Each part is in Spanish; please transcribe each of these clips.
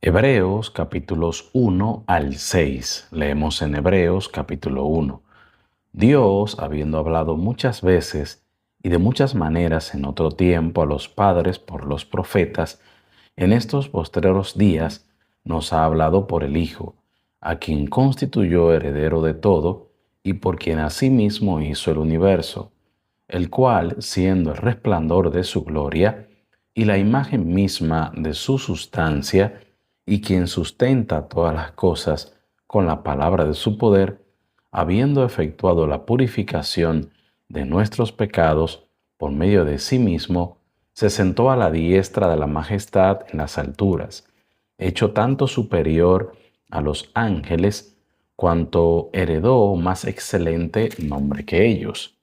Hebreos capítulos 1 al 6. Leemos en Hebreos capítulo 1. Dios, habiendo hablado muchas veces y de muchas maneras en otro tiempo a los padres por los profetas, en estos postreros días nos ha hablado por el Hijo, a quien constituyó heredero de todo y por quien asimismo hizo el universo, el cual, siendo el resplandor de su gloria y la imagen misma de su sustancia, y quien sustenta todas las cosas con la palabra de su poder, habiendo efectuado la purificación de nuestros pecados por medio de sí mismo, se sentó a la diestra de la majestad en las alturas, hecho tanto superior a los ángeles, cuanto heredó más excelente nombre que ellos.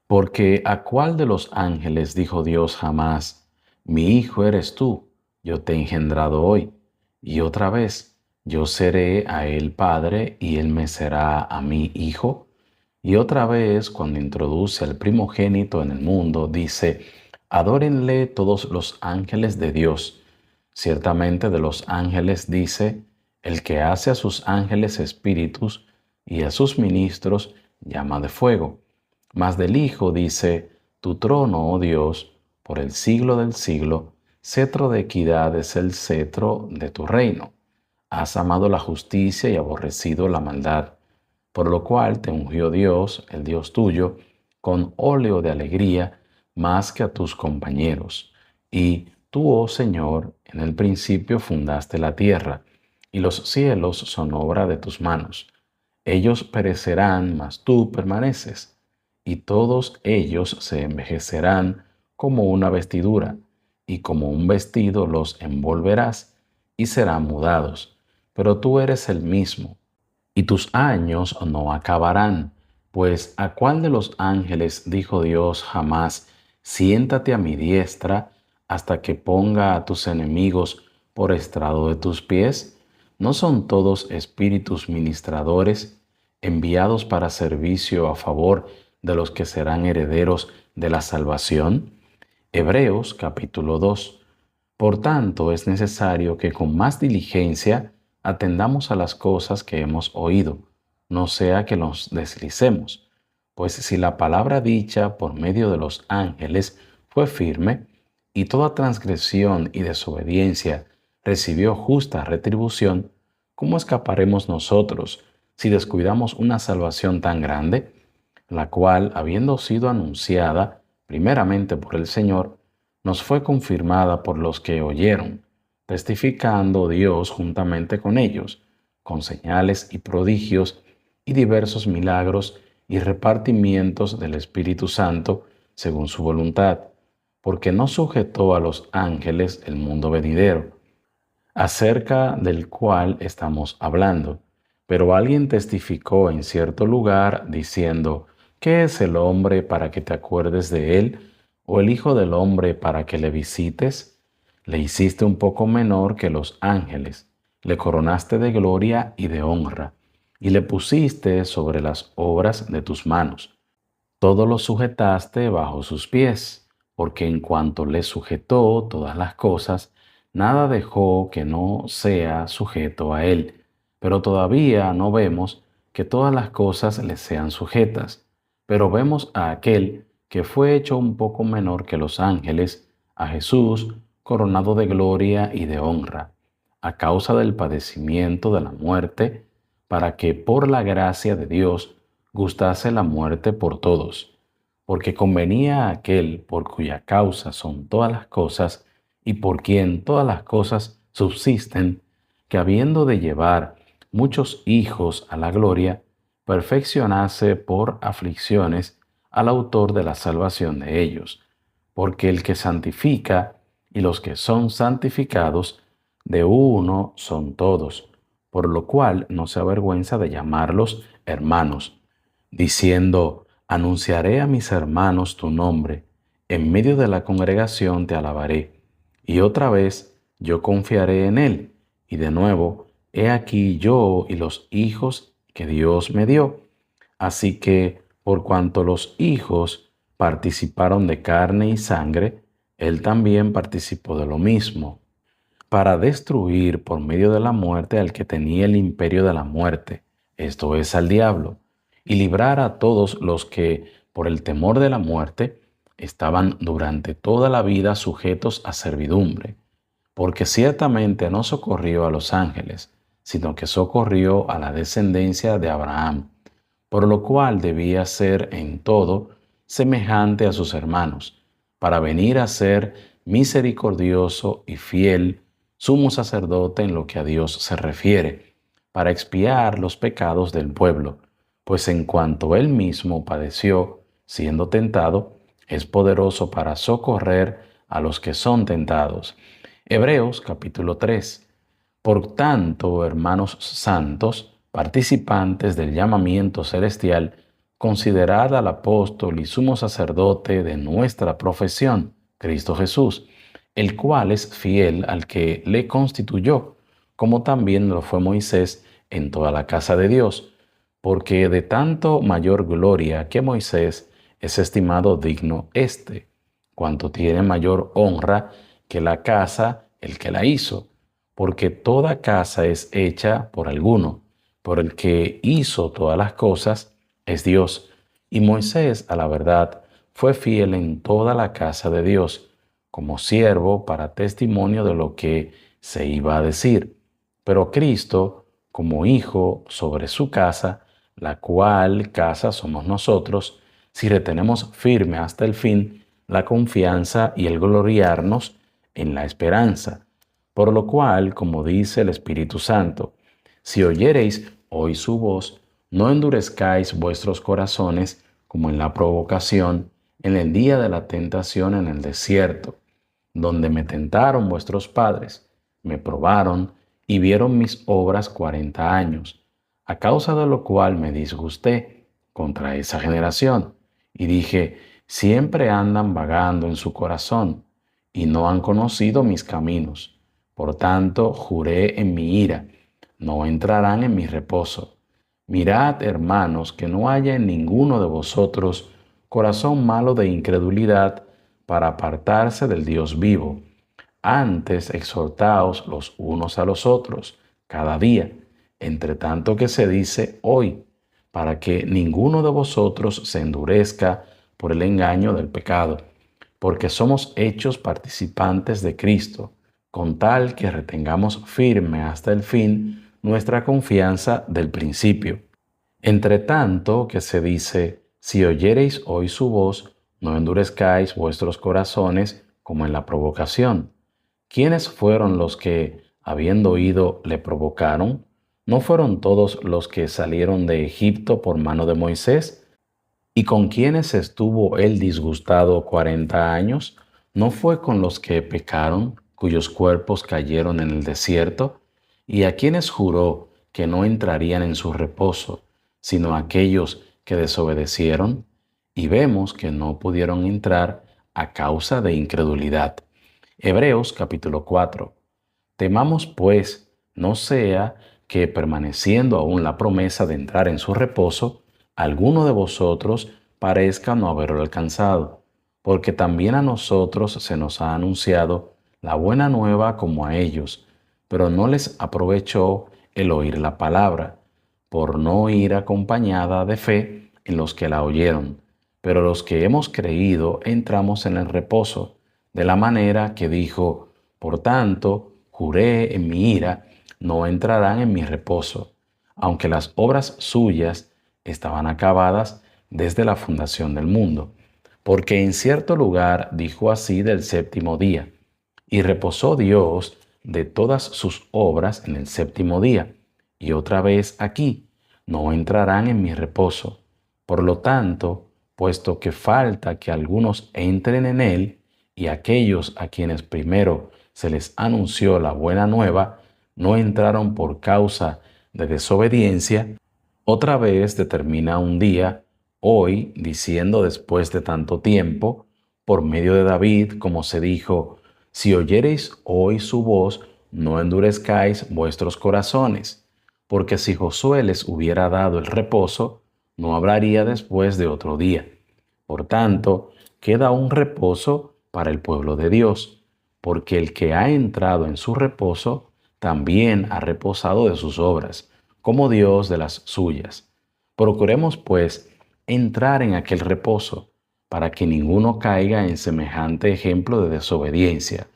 Porque ¿a cuál de los ángeles dijo Dios jamás, mi hijo eres tú, yo te he engendrado hoy? Y otra vez, yo seré a él padre y él me será a mí hijo. Y otra vez, cuando introduce al primogénito en el mundo, dice, adórenle todos los ángeles de Dios. Ciertamente de los ángeles dice, el que hace a sus ángeles espíritus y a sus ministros llama de fuego. Mas del Hijo dice, tu trono, oh Dios, por el siglo del siglo, cetro de equidad es el cetro de tu reino. Has amado la justicia y aborrecido la maldad, por lo cual te ungió Dios, el Dios tuyo, con óleo de alegría más que a tus compañeros. Y tú, oh Señor, en el principio fundaste la tierra, y los cielos son obra de tus manos. Ellos perecerán, mas tú permaneces, y todos ellos se envejecerán como una vestidura, y como un vestido los envolverás, y serán mudados. Pero tú eres el mismo, y tus años no acabarán. Pues ¿a cuál de los ángeles dijo Dios jamás, siéntate a mi diestra hasta que ponga a tus enemigos por estrado de tus pies? ¿No son todos espíritus ministradores enviados para servicio a favor de los que serán herederos de la salvación? Hebreos capítulo 2. Por tanto, es necesario que con más diligencia atendamos a las cosas que hemos oído, no sea que nos deslicemos. Pues si la palabra dicha por medio de los ángeles fue firme, y toda transgresión y desobediencia recibió justa retribución, ¿cómo escaparemos nosotros si descuidamos una salvación tan grande, la cual, habiendo sido anunciada primeramente por el Señor, nos fue confirmada por los que oyeron, testificando Dios juntamente con ellos, con señales y prodigios y diversos milagros y repartimientos del Espíritu Santo según su voluntad, porque no sujetó a los ángeles el mundo venidero, acerca del cual estamos hablando. Pero alguien testificó en cierto lugar diciendo, ¿qué es el hombre para que te acuerdes de él? ¿O el hijo del hombre para que le visites? Le hiciste un poco menor que los ángeles, le coronaste de gloria y de honra, y le pusiste sobre las obras de tus manos. Todo lo sujetaste bajo sus pies, porque en cuanto le sujetó todas las cosas, nada dejó que no sea sujeto a él. Pero todavía no vemos que todas las cosas le sean sujetas, pero vemos a aquel que fue hecho un poco menor que los ángeles, a Jesús, coronado de gloria y de honra, a causa del padecimiento de la muerte, para que por la gracia de Dios gustase la muerte por todos, porque convenía a aquel por cuya causa son todas las cosas y por quien todas las cosas subsisten, que habiendo de llevar muchos hijos a la gloria, perfeccionase por aflicciones al autor de la salvación de ellos, porque el que santifica y los que son santificados, de uno son todos, por lo cual no se avergüenza de llamarlos hermanos, diciendo, anunciaré a mis hermanos tu nombre, en medio de la congregación te alabaré. Y otra vez yo confiaré en él, y de nuevo, he aquí yo y los hijos que Dios me dio. Así que, por cuanto los hijos participaron de carne y sangre, él también participó de lo mismo, para destruir por medio de la muerte al que tenía el imperio de la muerte, esto es, al diablo, y librar a todos los que, por el temor de la muerte, estaban durante toda la vida sujetos a servidumbre, porque ciertamente no socorrió a los ángeles, sino que socorrió a la descendencia de Abraham, por lo cual debía ser en todo semejante a sus hermanos, para venir a ser misericordioso y fiel sumo sacerdote en lo que a Dios se refiere, para expiar los pecados del pueblo, pues en cuanto él mismo padeció, siendo tentado, es poderoso para socorrer a los que son tentados. Hebreos capítulo 3. Por tanto, hermanos santos, participantes del llamamiento celestial, considerad al apóstol y sumo sacerdote de nuestra profesión, Cristo Jesús, el cual es fiel al que le constituyó, como también lo fue Moisés en toda la casa de Dios, porque de tanto mayor gloria que Moisés es estimado digno éste, cuanto tiene mayor honra que la casa el que la hizo, porque toda casa es hecha por alguno, por el que hizo todas las cosas es Dios. Y Moisés, a la verdad, fue fiel en toda la casa de Dios, como siervo para testimonio de lo que se iba a decir. Pero Cristo, como hijo sobre su casa, la cual casa somos nosotros, si retenemos firme hasta el fin la confianza y el gloriarnos en la esperanza. Por lo cual, como dice el Espíritu Santo, si oyereis hoy su voz, no endurezcáis vuestros corazones como en la provocación, en el día de la tentación en el desierto, donde me tentaron vuestros padres, me probaron y vieron mis obras 40 años, a causa de lo cual me disgusté contra esa generación, y dije, siempre andan vagando en su corazón, y no han conocido mis caminos. Por tanto, juré en mi ira, no entrarán en mi reposo. Mirad, hermanos, que no haya en ninguno de vosotros corazón malo de incredulidad para apartarse del Dios vivo. Antes exhortaos los unos a los otros cada día, entre tanto que se dice hoy, para que ninguno de vosotros se endurezca por el engaño del pecado, porque somos hechos participantes de Cristo, con tal que retengamos firme hasta el fin nuestra confianza del principio. Entre tanto que se dice, si oyereis hoy su voz, no endurezcáis vuestros corazones como en la provocación. ¿Quiénes fueron los que, habiendo oído, le provocaron? ¿No fueron todos los que salieron de Egipto por mano de Moisés? ¿Y con quienes estuvo él disgustado 40 años? ¿No fue con los que pecaron, cuyos cuerpos cayeron en el desierto? ¿Y a quienes juró que no entrarían en su reposo, sino a aquellos que desobedecieron? Y vemos que no pudieron entrar a causa de incredulidad. Hebreos capítulo 4. Temamos pues, no sea que permaneciendo aún la promesa de entrar en su reposo, alguno de vosotros parezca no haberlo alcanzado, porque también a nosotros se nos ha anunciado la buena nueva como a ellos, pero no les aprovechó el oír la palabra, por no ir acompañada de fe en los que la oyeron. Pero los que hemos creído entramos en el reposo, de la manera que dijo, por tanto, juré en mi ira, no entrarán en mi reposo, aunque las obras suyas estaban acabadas desde la fundación del mundo. Porque en cierto lugar dijo así del séptimo día, y reposó Dios de todas sus obras en el séptimo día. Y otra vez aquí, no entrarán en mi reposo. Por lo tanto, puesto que falta que algunos entren en él, y aquellos a quienes primero se les anunció la buena nueva, no entraron por causa de desobediencia, otra vez determina un día, hoy, diciendo después de tanto tiempo, por medio de David, como se dijo, si oyereis hoy su voz, no endurezcáis vuestros corazones, porque si Josué les hubiera dado el reposo, no hablaría después de otro día. Por tanto, queda un reposo para el pueblo de Dios, porque el que ha entrado en su reposo, también ha reposado de sus obras, como Dios de las suyas. Procuremos, pues, entrar en aquel reposo, para que ninguno caiga en semejante ejemplo de desobediencia,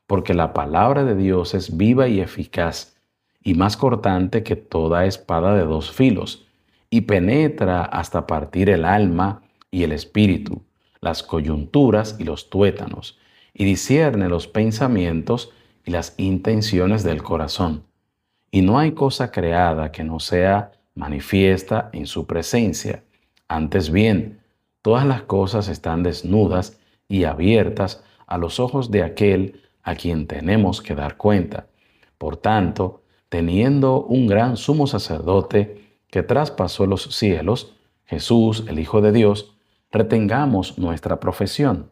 porque la palabra de Dios es viva y eficaz, y más cortante que toda espada de dos filos, y penetra hasta partir el alma y el espíritu, las coyunturas y los tuétanos, y discierne los pensamientos y las intenciones del corazón. Y no hay cosa creada que no sea manifiesta en su presencia. Antes bien, todas las cosas están desnudas y abiertas a los ojos de aquel a quien tenemos que dar cuenta. Por tanto, teniendo un gran sumo sacerdote que traspasó los cielos, Jesús, el Hijo de Dios, retengamos nuestra profesión,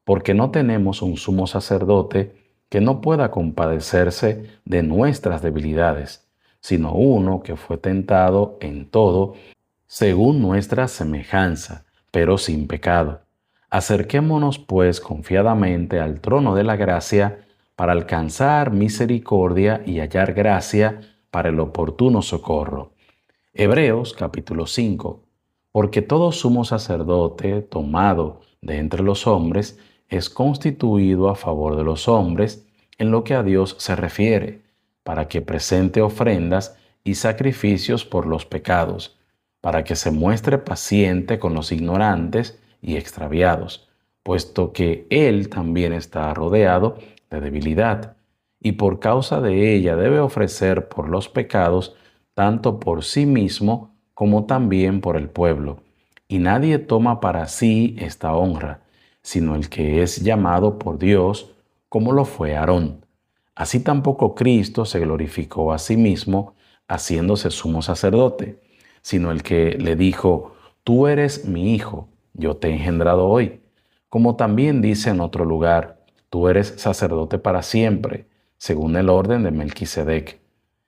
porque no tenemos un sumo sacerdote que no pueda compadecerse de nuestras debilidades, sino uno que fue tentado en todo según nuestra semejanza, pero sin pecado. Acerquémonos pues confiadamente al trono de la gracia para alcanzar misericordia y hallar gracia para el oportuno socorro. Hebreos capítulo 5. Porque todo sumo sacerdote tomado de entre los hombres es constituido a favor de los hombres en lo que a Dios se refiere, para que presente ofrendas y sacrificios por los pecados, para que se muestre paciente con los ignorantes y extraviados, puesto que Él también está rodeado de debilidad, y por causa de ella debe ofrecer por los pecados tanto por sí mismo como también por el pueblo. Y nadie toma para sí esta honra, sino el que es llamado por Dios, como lo fue Aarón. Así tampoco Cristo se glorificó a sí mismo, haciéndose sumo sacerdote, sino el que le dijo, tú eres mi hijo, yo te he engendrado hoy. Como también dice en otro lugar, tú eres sacerdote para siempre, según el orden de Melquisedec.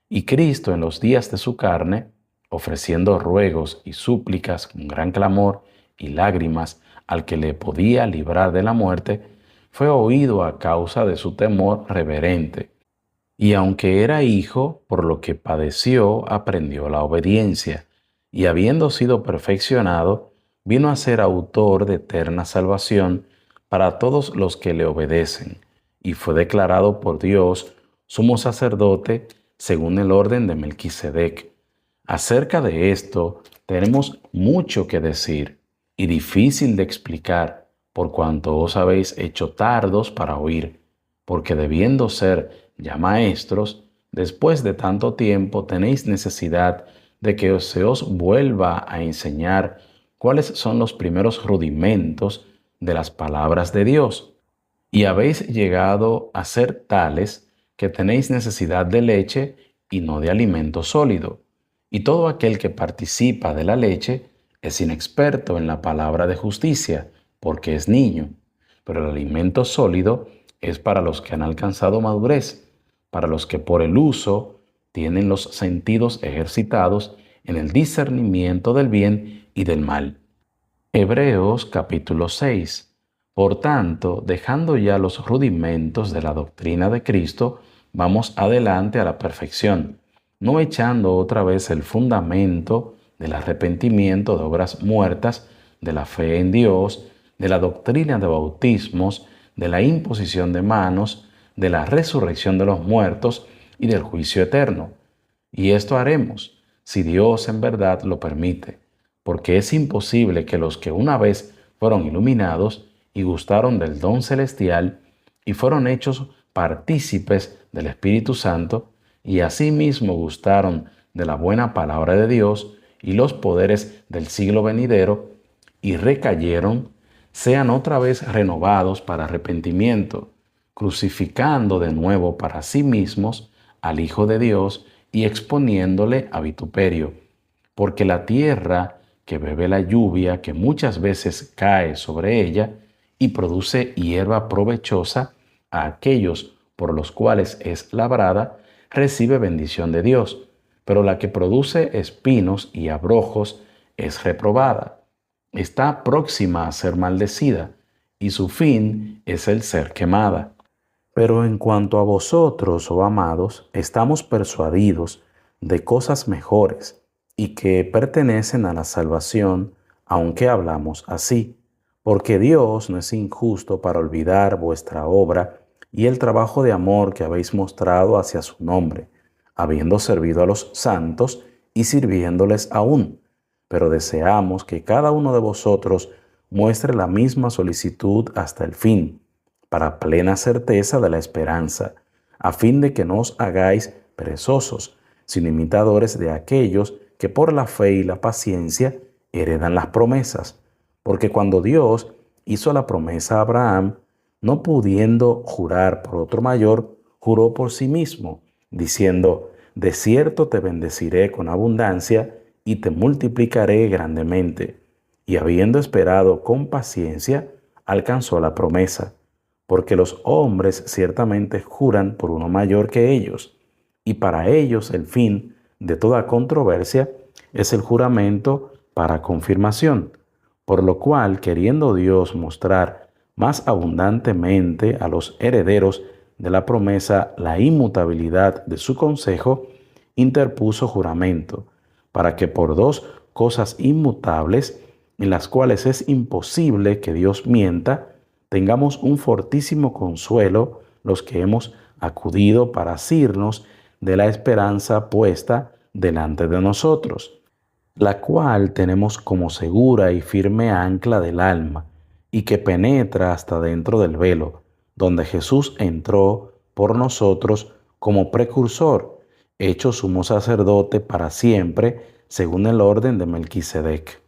Y Cristo en los días de su carne, ofreciendo ruegos y súplicas con gran clamor y lágrimas al que le podía librar de la muerte, fue oído a causa de su temor reverente. Y aunque era hijo, por lo que padeció, aprendió la obediencia, y habiendo sido perfeccionado, vino a ser autor de eterna salvación para todos los que le obedecen, y fue declarado por Dios sumo sacerdote según el orden de Melquisedec. Acerca de esto tenemos mucho que decir y difícil de explicar, por cuanto os habéis hecho tardos para oír, porque debiendo ser ya maestros, después de tanto tiempo tenéis necesidad de que se os vuelva a enseñar cuáles son los primeros rudimentos de las palabras de Dios. Y habéis llegado a ser tales que tenéis necesidad de leche y no de alimento sólido. Y todo aquel que participa de la leche es inexperto en la palabra de justicia, porque es niño. Pero el alimento sólido es para los que han alcanzado madurez, para los que por el uso tienen los sentidos ejercitados en el discernimiento del bien y del mal. Hebreos capítulo 6. Por tanto, dejando ya los rudimentos de la doctrina de Cristo, vamos adelante a la perfección, no echando otra vez el fundamento del arrepentimiento de obras muertas, de la fe en Dios, de la doctrina de bautismos, de la imposición de manos, de la resurrección de los muertos y del juicio eterno. Y esto haremos, si Dios en verdad lo permite, porque es imposible que los que una vez fueron iluminados y gustaron del don celestial y fueron hechos partícipes del Espíritu Santo y asimismo gustaron de la buena palabra de Dios y los poderes del siglo venidero y recayeron, sean otra vez renovados para arrepentimiento, crucificando de nuevo para sí mismos al Hijo de Dios y exponiéndole a vituperio, porque la tierra que bebe la lluvia que muchas veces cae sobre ella y produce hierba provechosa a aquellos por los cuales es labrada, recibe bendición de Dios, pero la que produce espinos y abrojos es reprobada. Está próxima a ser maldecida, y su fin es el ser quemada. Pero en cuanto a vosotros, oh amados, estamos persuadidos de cosas mejores y que pertenecen a la salvación, aunque hablamos así, porque Dios no es injusto para olvidar vuestra obra y el trabajo de amor que habéis mostrado hacia su nombre, habiendo servido a los santos y sirviéndoles aún. Pero deseamos que cada uno de vosotros muestre la misma solicitud hasta el fin, para plena certeza de la esperanza, a fin de que no os hagáis perezosos, sino imitadores de aquellos que por la fe y la paciencia heredan las promesas. Porque cuando Dios hizo la promesa a Abraham, no pudiendo jurar por otro mayor, juró por sí mismo, diciendo, de cierto te bendeciré con abundancia y te multiplicaré grandemente. Y habiendo esperado con paciencia, alcanzó la promesa, porque los hombres ciertamente juran por uno mayor que ellos, y para ellos el fin de toda controversia es el juramento para confirmación, por lo cual, queriendo Dios mostrar más abundantemente a los herederos de la promesa la inmutabilidad de su consejo, interpuso juramento, para que por dos cosas inmutables, en las cuales es imposible que Dios mienta, tengamos un fortísimo consuelo los que hemos acudido para asirnos de la esperanza puesta delante de nosotros, la cual tenemos como segura y firme ancla del alma, y que penetra hasta dentro del velo, donde Jesús entró por nosotros como precursor, hecho sumo sacerdote para siempre, según el orden de Melquisedec.